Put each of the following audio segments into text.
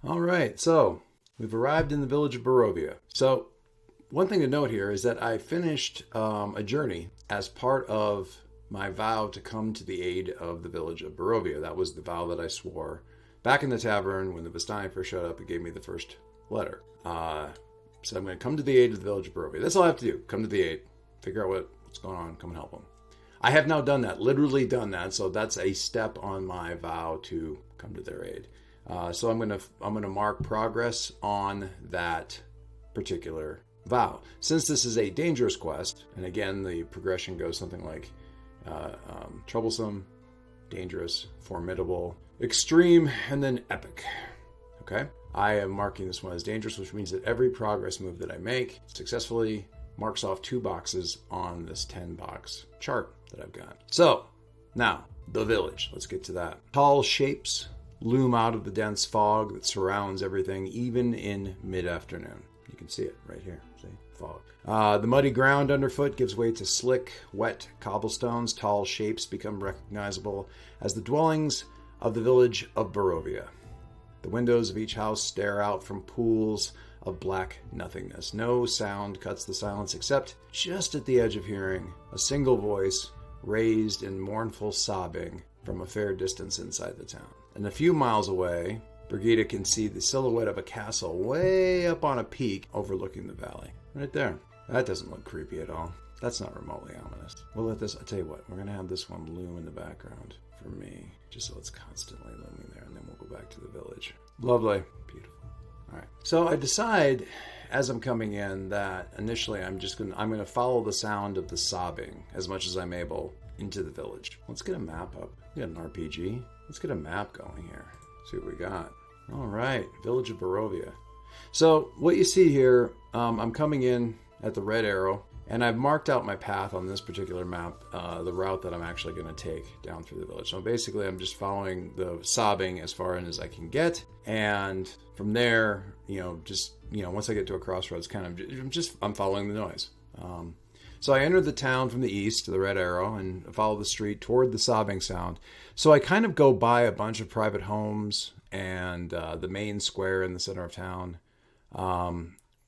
All right, so we've arrived in the village of Barovia. So one thing to note here is that I finished a journey as part of my vow to come to the aid of the village of Barovia. That was the vow that I swore back in the tavern when the Vistani first showed up and gave me the first letter. So I'm going to come to the aid of the village of Barovia. That's all I have to do. Come to the aid. Figure out what's going on. Come and help them. I have now done that. Literally done that. So that's a step on my vow to come to their aid. So I'm gonna mark progress on that particular vow. Since this is a dangerous quest, and again the progression goes something like troublesome, dangerous, formidable, extreme, and then epic. Okay, I am marking this one as dangerous, which means that every progress move that I make successfully marks off 2 boxes on this 10-box chart that I've got. So now the village. Let's get to that. Tall shapes loom out of the dense fog that surrounds everything, even in mid-afternoon. You can see it right here. See? Fog. The muddy ground underfoot gives way to slick, wet cobblestones. Tall shapes become recognizable as the dwellings of the village of Barovia. The windows of each house stare out from pools of black nothingness. No sound cuts the silence except just at the edge of hearing, a single voice raised in mournful sobbing from a fair distance inside the town. And a few miles away, Brigida can see the silhouette of a castle way up on a peak overlooking the valley. Right there. That doesn't look creepy at all. That's not remotely ominous. We'll let this, I'll tell you what, we're going to have this one loom in the background for me, just so it's constantly looming there, and then we'll go back to the village. Lovely. Beautiful. All right. So I decide as I'm coming in that initially I'm going to follow the sound of the sobbing as much as I'm able into the village. Let's get a map up. We got an RPG. Let's get a map going here. See what we got. All right, Village of Barovia. So what you see here, I'm coming in at the red arrow, and I've marked out my path on this particular map, the route that I'm actually going to take down through the village. So basically, I'm just following the sobbing as far in as I can get, and from there, once I get to a crossroads, I'm following the noise. So I enter the town from the east, the red arrow, and follow the street toward the sobbing sound. So I kind of go by a bunch of private homes and the main square in the center of town.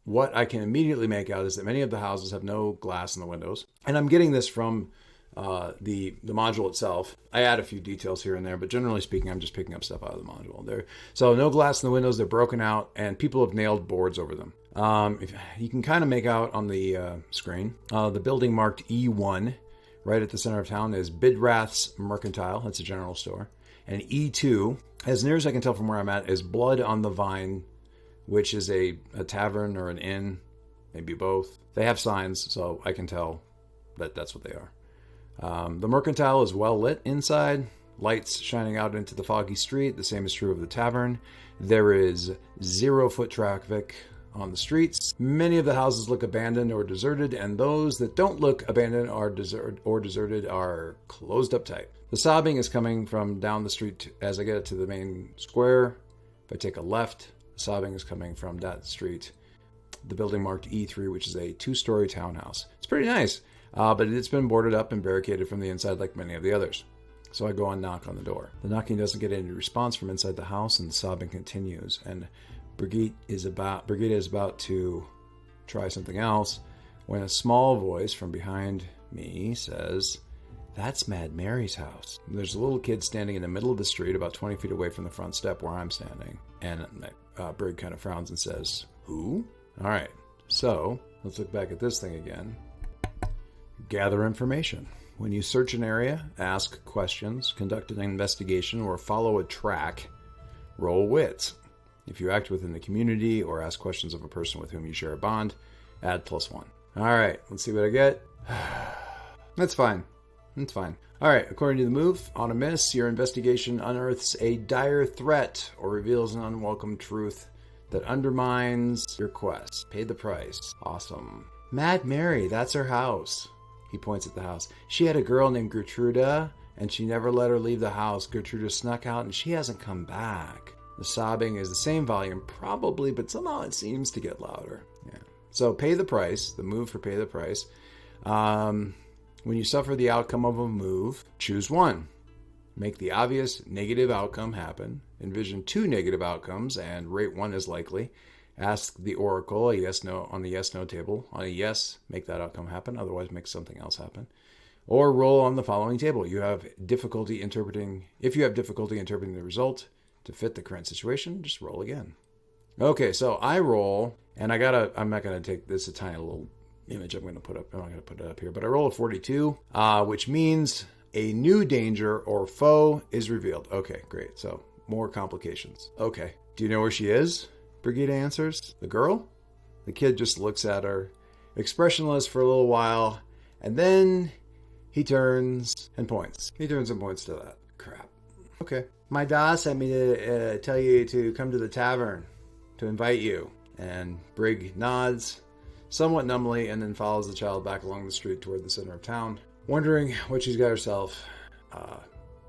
What I can immediately make out is that many of the houses have no glass in the windows. And I'm getting this from the module itself. I add a few details here and there, but generally speaking, I'm just picking up stuff out of the module. So no glass in the windows, they're broken out, and people have nailed boards over them. You can kind of make out on the screen, the building marked E1 right at the center of town is Bidrath's Mercantile. That's a general store. And E2, as near as I can tell from where I'm at, is Blood on the Vine, which is a tavern or an inn, maybe both. They have signs, so I can tell that that's what they are. The Mercantile is well lit inside, lights shining out into the foggy street. The same is true of the tavern. There is 0 foot traffic on the streets. Many of the houses look abandoned or deserted, and those that don't look abandoned or deserted are closed up tight. The sobbing is coming from down the street as I get to the main square. If I take a left, the sobbing is coming from that street. The building marked E3, which is a 2-story townhouse. It's pretty nice, but it's been boarded up and barricaded from the inside like many of the others. So I go and knock on the door. The knocking doesn't get any response from inside the house, and the sobbing continues. And Brigitte is about to try something else when a small voice from behind me says, "That's Mad Mary's house." And there's a little kid standing in the middle of the street about 20 feet away from the front step where I'm standing. And Brig kind of frowns and says, "Who?" All right, so let's look back at this thing again. Gather information. When you search an area, ask questions, conduct an investigation, or follow a track, roll wits. If you act within the community or ask questions of a person with whom you share a bond, add +1. All right, let's see what I get. That's fine. That's fine. All right, according to the move, on a miss, your investigation unearths a dire threat or reveals an unwelcome truth that undermines your quest. Pay the price. Awesome. Mad Mary, that's her house. He points at the house. She had a girl named Gertruda, and she never let her leave the house. Gertruda snuck out, and she hasn't come back. The sobbing is the same volume, probably, but somehow it seems to get louder. Yeah. So pay the price, the move for pay the price. When you suffer the outcome of a move, choose one. Make the obvious negative outcome happen. Envision 2 negative outcomes and rate one as likely. Ask the oracle a yes/no on the yes/no table. On a yes, make that outcome happen. Otherwise, make something else happen. Or roll on the following table. If you have difficulty interpreting the result to fit the current situation, just roll again. Okay, so I roll, and I'm not gonna take this a tiny little image I'm not gonna put it up here, but I roll a 42, which means a new danger or foe is revealed. Okay, great. So more complications. Okay. Do you know where she is? Brigida answers. The girl? The kid just looks at her, expressionless for a little while, and then he turns and points. He turns and points to that. Crap. Okay. My da sent me to tell you to come to the tavern, to invite you. And Brig nods, somewhat numbly, and then follows the child back along the street toward the center of town, wondering what she's got herself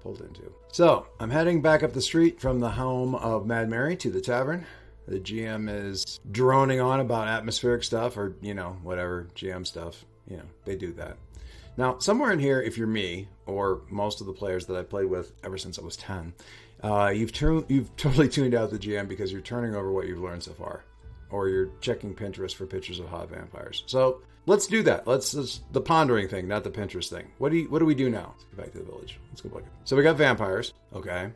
pulled into. So, I'm heading back up the street from the home of Mad Mary to the tavern. The GM is droning on about atmospheric stuff or, whatever, GM stuff. They do that. Now, somewhere in here, if you're me, or most of the players that I've played with ever since I was 10, you've totally tuned out the GM because you're turning over what you've learned so far. Or you're checking Pinterest for pictures of hot vampires. So, let's do that. Let's the pondering thing, not the Pinterest thing. What do we do now? Let's go back to the village. Let's go back. So we got vampires. Okay.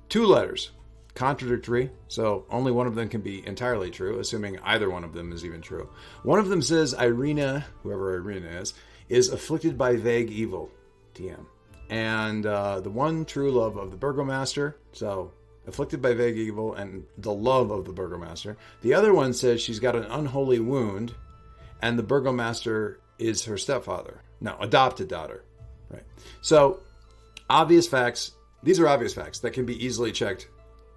2 letters. Contradictory. So only one of them can be entirely true, assuming either one of them is even true. One of them says Irina, whoever Irina is afflicted by vague evil. TM. And the one true love of the burgomaster. So afflicted by vague evil and the love of the burgomaster. The other one says she's got an unholy wound. And the burgomaster is her stepfather. No, adopted daughter. Right. So, obvious facts. These are obvious facts that can be easily checked.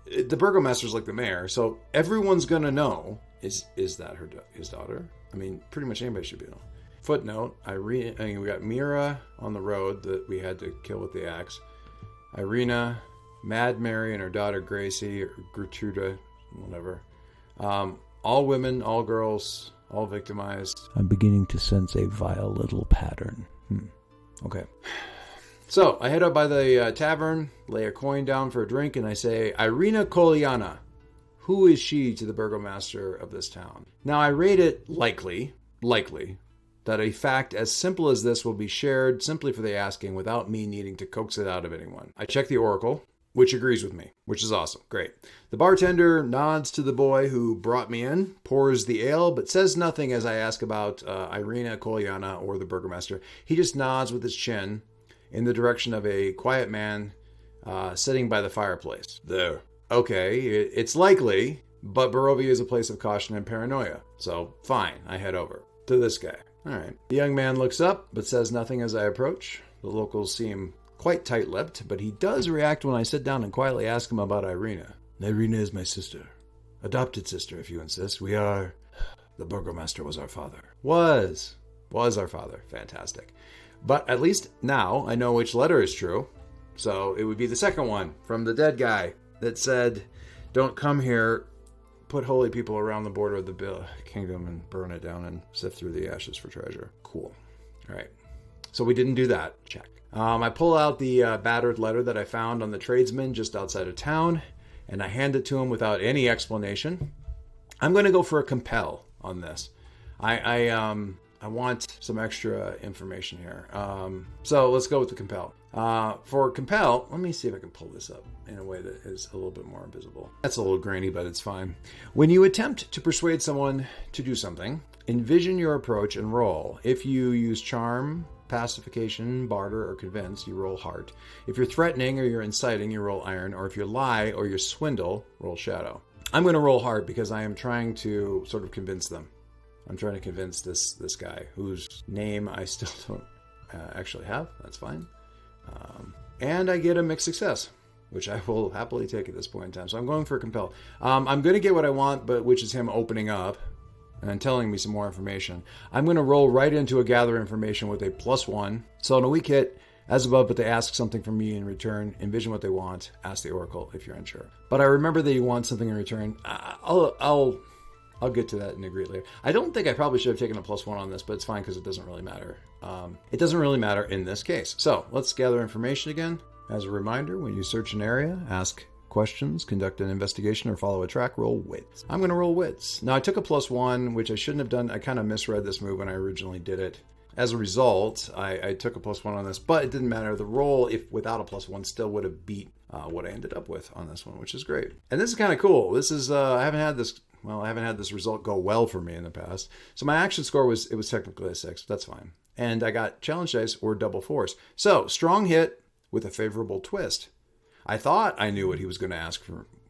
The burgomaster's like the mayor, so everyone's going to know, is that his daughter? I mean, pretty much anybody should be know. Footnote, we got Mira on the road that we had to kill with the axe. Irina, Mad Mary, and her daughter Gracie, or Gertruda, whatever. All women, all girls... all victimized. I'm beginning to sense a vile little pattern. Okay. So, I head up by the tavern, lay a coin down for a drink, and I say, Irina Koliana. Who is she to the burgomaster of this town? Now, I rate it likely, that a fact as simple as this will be shared simply for the asking without me needing to coax it out of anyone. I check the oracle, which agrees with me, which is awesome. Great. The bartender nods to the boy who brought me in, pours the ale, but says nothing as I ask about Irina Koliana or the burgomaster. He just nods with his chin in the direction of a quiet man sitting by the fireplace. There. Okay, it's likely, but Barovia is a place of caution and paranoia. So, fine, I head over to this guy. All right. The young man looks up, but says nothing as I approach. The locals seem quite tight-lipped, but he does react when I sit down and quietly ask him about Irina. Irina is my sister. Adopted sister, if you insist. The burgomaster was our father. Was our father. Fantastic. But at least now I know which letter is true. So it would be the second one from the dead guy that said, don't come here, put holy people around the border of the kingdom and burn it down and sift through the ashes for treasure. Cool. All right. So we didn't do that. Check. I pull out the battered letter that I found on the tradesman just outside of town, and I hand it to him without any explanation. I'm going to go for a compel on this. I want some extra information here. So let's go with the compel. For compel, let me see if I can pull this up in a way that is a little bit more visible. That's a little grainy, but it's fine. When you attempt to persuade someone to do something, envision your approach and roll. If you use charm, pacification, barter, or convince, you roll heart. If you're threatening or you're inciting, you roll iron. Or if you lie or you swindle, roll shadow. I'm going to roll heart because I am trying to sort of convince them. I'm trying to convince this guy whose name I still don't actually have. That's fine. And I get a mixed success, which I will happily take at this point in time. So I'm going for a compel. I'm going to get what I want, but which is him opening up and telling me some more information. I'm going to roll right into a gather information with a +1. So in a weak hit, as above, but they ask something from me in return. Envision what they want. Ask the oracle if you're unsure. But I remember that you want something in return. I'll get to that in a great later. I don't think I probably should have taken a +1 on this, but it's fine because it doesn't really matter. It doesn't really matter in this case. So let's gather information again. As a reminder, when you search an area, ask questions, conduct an investigation, or follow a track, roll wits. I'm going to roll wits. Now, I took a +1, which I shouldn't have done. I kind of misread this move when I originally did it. As a result, I took a +1 on this, but it didn't matter. The roll, if without a +1, still would have beat what I ended up with on this one, which is great. And this is kind of cool. This is, I haven't had this result go well for me in the past. So my action score was technically a 6. That's fine. And I got challenge dice or double force. So strong hit with a favorable twist. I thought I knew what he was going to ask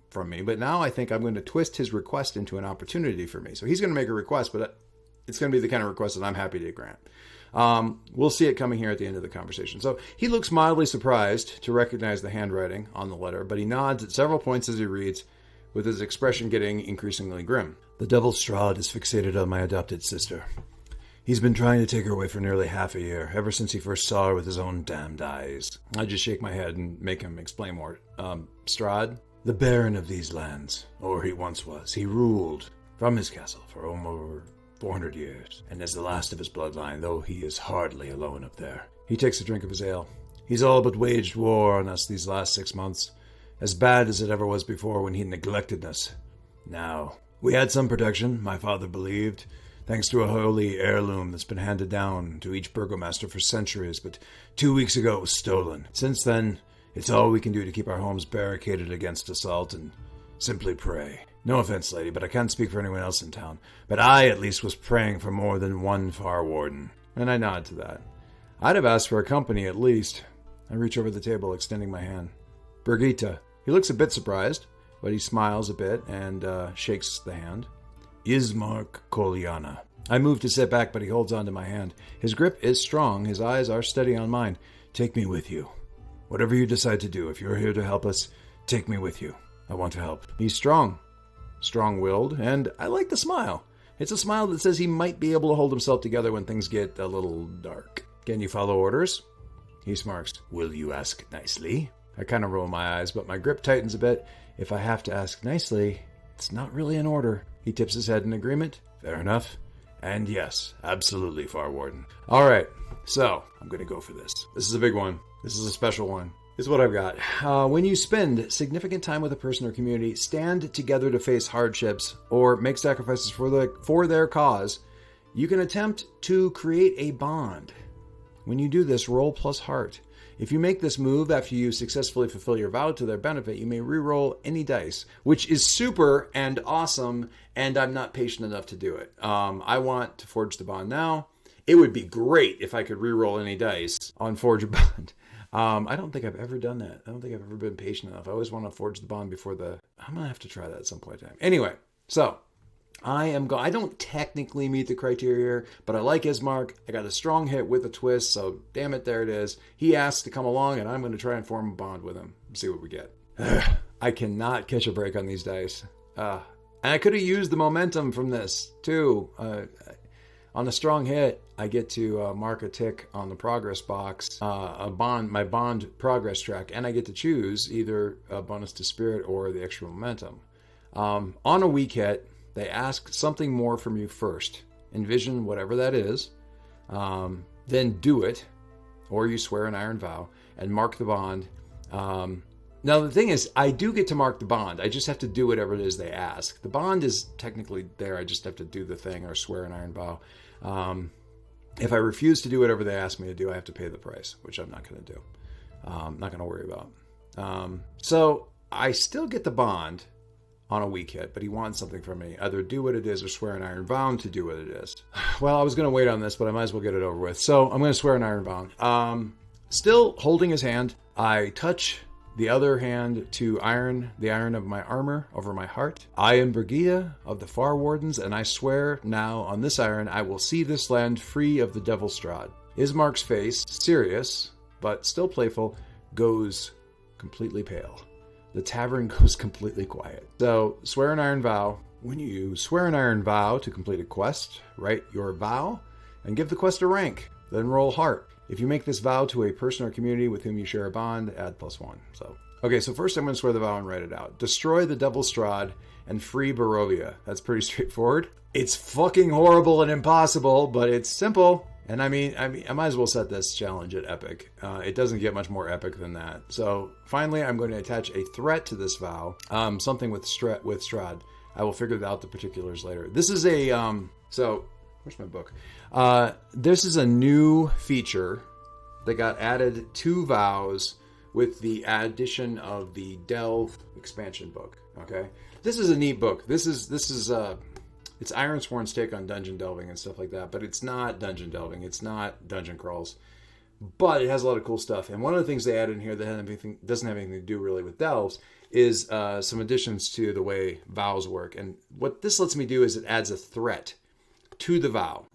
from me, but now I think I'm going to twist his request into an opportunity for me. So he's going to make a request, but it's going to be the kind of request that I'm happy to grant. We'll see it coming here at the end of the conversation. So he looks mildly surprised to recognize the handwriting on the letter, but he nods at several points as he reads, with his expression getting increasingly grim. The Devil's Strahd is fixated on my adopted sister. He's been trying to take her away for nearly half a year, ever since he first saw her with his own damned eyes. I just shake my head and make him explain more. Strahd? The Baron of these lands, or he once was. He ruled from his castle for over 400 years, and as the last of his bloodline, though he is hardly alone up there. He takes a drink of his ale. He's all but waged war on us these last 6 months, as bad as it ever was before when he neglected us. Now, we had some protection, my father believed, thanks to a holy heirloom that's been handed down to each burgomaster for centuries, but 2 weeks ago it was stolen. Since then, it's all we can do to keep our homes barricaded against assault and simply pray. No offense, lady, but I can't speak for anyone else in town. But I, at least, was praying for more than one far warden. And I nod to that. I'd have asked for a company, at least. I reach over the table, extending my hand. Brigitte. He looks a bit surprised, but he smiles a bit and shakes the hand. Ismark Koliana. I move to sit back, but he holds on to my hand. His grip is strong. His eyes are steady on mine. Take me with you. Whatever you decide to do, if you're here to help us, take me with you. I want to help. He's strong. Strong-willed, and I like the smile. It's a smile that says he might be able to hold himself together when things get a little dark. Can you follow orders? He smirks. Will you ask nicely? I kind of roll my eyes, but my grip tightens a bit. If I have to ask nicely, it's not really an order. He tips his head in agreement. Fair enough. And yes, absolutely, Far Warden. All right, so I'm going to go for this. This is a big one. This is a special one. This is what I've got. When you spend significant time with a person or community, stand together to face hardships, or make sacrifices for their cause, you can attempt to create a bond. When you do this, roll plus heart. If you make this move after you successfully fulfill your vow to their benefit, you may re-roll any dice, which is super and awesome, and I'm not patient enough to do it. I want to forge the bond now. It would be great if I could re-roll any dice on Forge a Bond. I don't think I've ever done that. I don't think I've ever been patient enough. I always want to forge the bond before I'm going to have to try that at some point in time. Anyway, so I don't technically meet the criteria here, but I like Ismark. I got a strong hit with a twist, so damn it, there it is. He asked to come along, and I'm going to try and form a bond with him. See what we get. I cannot catch a break on these dice. And I could have used the momentum from this, too. On a strong hit, I get to mark a tick on the progress box, my bond progress track, and I get to choose either a bonus to spirit or the extra momentum. On a weak hit, they ask something more from you first. Envision whatever that is, then do it, or you swear an iron vow, and mark the bond. Now, the thing is, I do get to mark the bond. I just have to do whatever it is they ask. The bond is technically there. I just have to do the thing or swear an iron vow. If I refuse to do whatever they ask me to do, I have to pay the price, which I'm not going to do. I'm not going to worry about. So I still get the bond on a weak hit, but he wants something from me. Either do what it is or swear an iron vow to do what it is. Well, I was going to wait on this, but I might as well get it over with. So I'm going to swear an iron vow. Still holding his hand, I touch the other hand to the iron of my armor over my heart. I am Brigitte of the Far Wardens, and I swear now on this iron I will see this land free of the Devil's Strahd. Ismark's face, serious, but still playful, goes completely pale. The tavern goes completely quiet. So, swear an iron vow. When you swear an iron vow to complete a quest, write your vow and give the quest a rank. Then roll heart. If you make this vow to a person or community with whom you share a bond, add +1. So first I'm going to swear the vow and write it out. Destroy the Devil's Strahd and free Barovia. That's pretty straightforward. It's fucking horrible and impossible, but it's simple. And I mean, I might as well set this challenge at epic. It doesn't get much more epic than that. So finally, I'm going to attach a threat to this vow, something with Strahd. I will figure out the particulars later. This is a, so where's my book? This is a new feature that got added to vows with the addition of the Delve expansion book. Okay. This is a neat book. This is it's Ironsworn's take on dungeon delving and stuff like that, but it's not dungeon delving. It's not dungeon crawls, but it has a lot of cool stuff. And one of the things they added in here that doesn't have anything to do really with delves is some additions to the way vows work. And what this lets me do is it adds a threat to the vow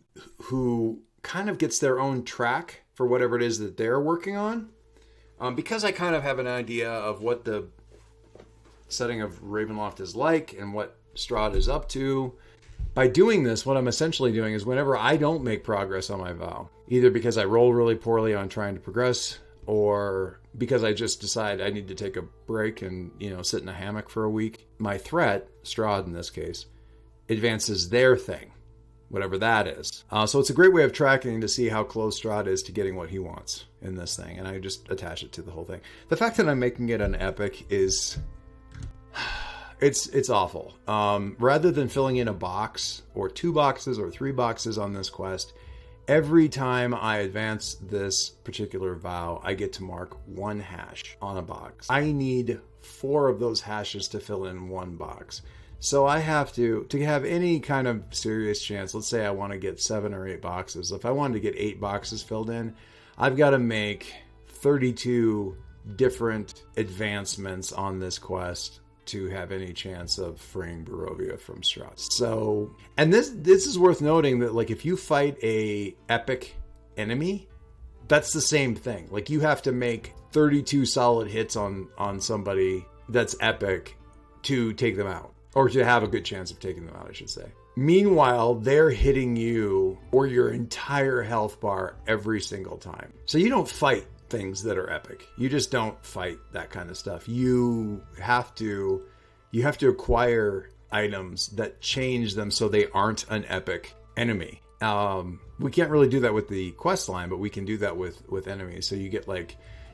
who kind of gets their own track for whatever it is that they're working on. Because I kind of have an idea of what the setting of Ravenloft is like and what Strahd is up to. By doing this, what I'm essentially doing is whenever I don't make progress on my vow, either because I roll really poorly on trying to progress or because I just decide I need to take a break and, sit in a hammock for a week, my threat, Strahd in this case, advances their thing, whatever that is. So it's a great way of tracking to see how close Strahd is to getting what he wants in this thing. And I just attach it to the whole thing. The fact that I'm making it an epic is... It's awful. Rather than filling in a box or 2 boxes or 3 boxes on this quest, every time I advance this particular vow, I get to mark 1 hash on a box. I need 4 of those hashes to fill in 1 box. So I have to have any kind of serious chance, let's say I want to get 7 or 8 boxes. If I wanted to get 8 boxes filled in, I've got to make 32 different advancements on this quest to have any chance of freeing Barovia from Strahd. So, and this is worth noting that, like, if you fight a epic enemy, that's the same thing. Like, you have to make 32 solid hits on somebody that's epic to take them out, or to have a good chance of taking them out, I should say. Meanwhile, they're hitting you or your entire health bar every single time. So you don't fight things that are epic. You just don't fight that kind of stuff. You have to acquire items that change them so they aren't an epic enemy. We can't really do that with the quest line, but we can do that with enemies. So you get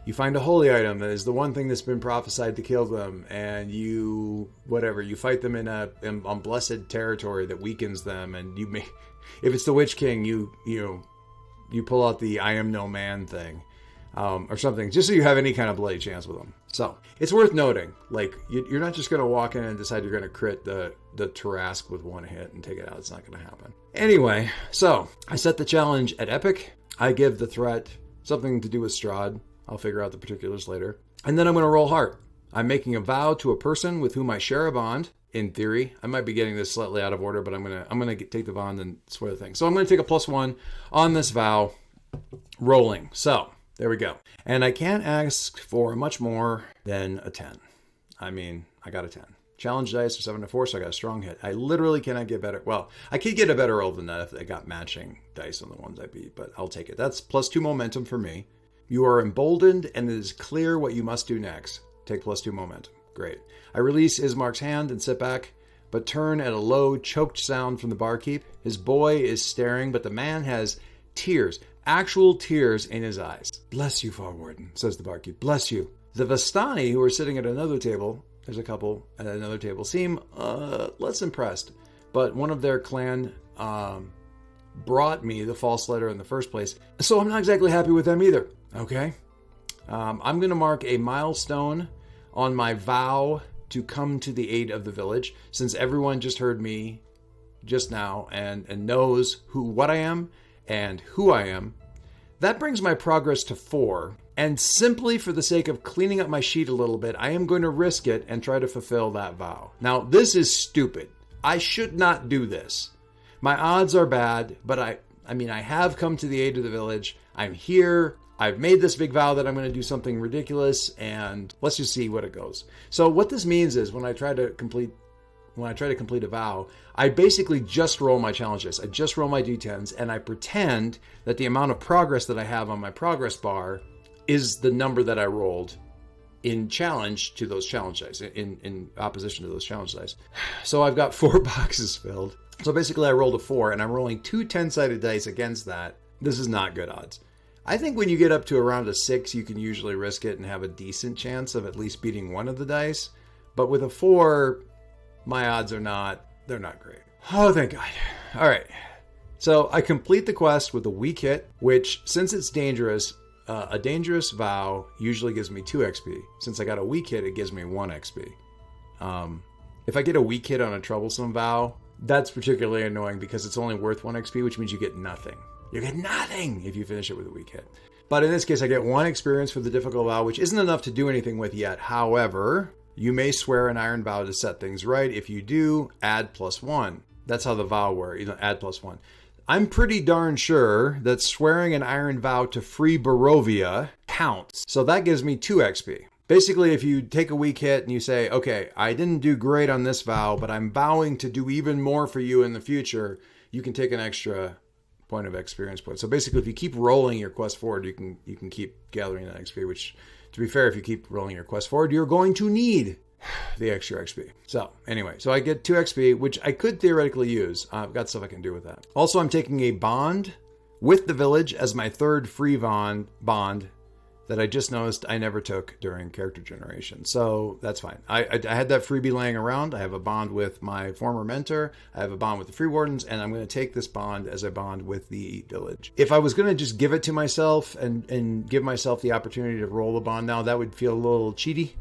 you find a holy item that is the one thing that's been prophesied to kill them, and you fight them on blessed territory that weakens them, and if it's the Witch King, you pull out the I am no man thing. Or something, just so you have any kind of bloody chance with them. So it's worth noting, you're not just going to walk in and decide you're going to crit the Tarrasque with 1 hit and take it out. It's not going to happen. Anyway, so I set the challenge at epic. I give the threat something to do with Strahd. I'll figure out the particulars later. And then I'm going to roll heart. I'm making a vow to a person with whom I share a bond. In theory, I might be getting this slightly out of order, but I'm gonna take the bond and swear the thing. So I'm going to take a +1 on this vow. Rolling. So. There we go. And I can't ask for much more than a 10. I mean, I got a 10. Challenge dice are 7 to 4, so I got a strong hit. I literally cannot get better. Well, I could get a better roll than that if I got matching dice on the ones I beat, but I'll take it. That's +2 momentum for me. You are emboldened, and it is clear what you must do next. Take +2 momentum. Great. I release Ismark's hand and sit back, but turn at a low, choked sound from the barkeep. His boy is staring, but the man has tears. Actual tears in his eyes. Bless you, Farwarden, says the barkeep. Bless you. The Vistani, who are sitting at another table, there's a couple at another table, seem less impressed. But one of their clan brought me the false letter in the first place, so I'm not exactly happy with them either. Okay? I'm going to mark a milestone on my vow to come to the aid of the village, since everyone just heard me just now and knows what I am and who I am. That brings my progress to 4, and simply for the sake of cleaning up my sheet a little bit, I am going to risk it and try to fulfill that vow. Now, this is stupid. I should not do this. My odds are bad, but I have come to the aid of the village. I'm here. I've made this big vow that I'm going to do something ridiculous, and let's just see what it goes. So what this means is when I try to complete a vow, I basically just roll my challenge dice. I just roll my d10s, and I pretend that the amount of progress that I have on my progress bar is the number that I rolled in challenge to those challenge dice, in opposition to those challenge dice. So I've got 4 boxes filled. So basically I rolled a 4, and I'm rolling 2 10-sided dice against that. This is not good odds. I think when you get up to around a 6, you can usually risk it and have a decent chance of at least beating one of the dice. But with a 4, my odds are they're not great. Oh, thank God. All right. So I complete the quest with a weak hit, which, since it's dangerous, a dangerous vow usually gives me 2 XP. Since I got a weak hit, it gives me 1 XP. If I get a weak hit on a troublesome vow, that's particularly annoying because it's only worth 1 XP, which means you get nothing. You get nothing if you finish it with a weak hit. But in this case, I get 1 experience for the difficult vow, which isn't enough to do anything with yet. However, you may swear an iron vow to set things right. If you do, add +1. That's how the vow works, add +1. I'm pretty darn sure that swearing an iron vow to free Barovia counts. So that gives me 2 XP. Basically, if you take a weak hit and you say, okay, I didn't do great on this vow, but I'm vowing to do even more for you in the future, you can take an extra point of experience point. So basically, if you keep rolling your quest forward, you can keep gathering that XP, which, to be fair, if you keep rolling your quest forward, you're going to need the extra XP. So anyway, so I get 2 XP, which I could theoretically use. I've got stuff I can do with that. Also, I'm taking a bond with the village as my 3rd free bond that I just noticed I never took during character generation. So that's fine. I had that freebie laying around. I have a bond with my former mentor. I have a bond with the free wardens, and I'm going to take this bond as a bond with the village. If I was going to just give it to myself and give myself the opportunity to roll the bond now, that would feel a little cheaty.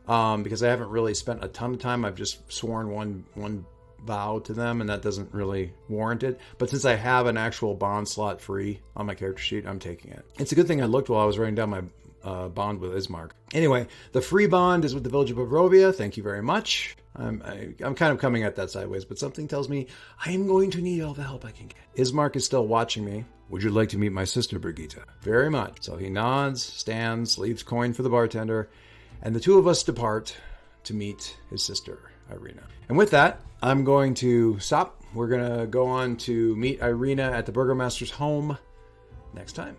Because I haven't really spent a ton of time. I've just sworn one vow to them, and that doesn't really warrant it. But since I have an actual bond slot free on my character sheet, I'm taking it. It's a good thing I looked while I was writing down my bond with Ismark. Anyway, the free bond is with the village of Barovia. Thank you very much. I'm kind of coming at that sideways, but something tells me I am going to need all the help I can get. Ismark is still watching me. Would you like to meet my sister, Brigitte? Very much. So he nods, stands, leaves coin for the bartender, and the two of us depart to meet his sister, Irina. And with that, I'm going to stop. We're going to go on to meet Irina at the Burgomaster's home next time.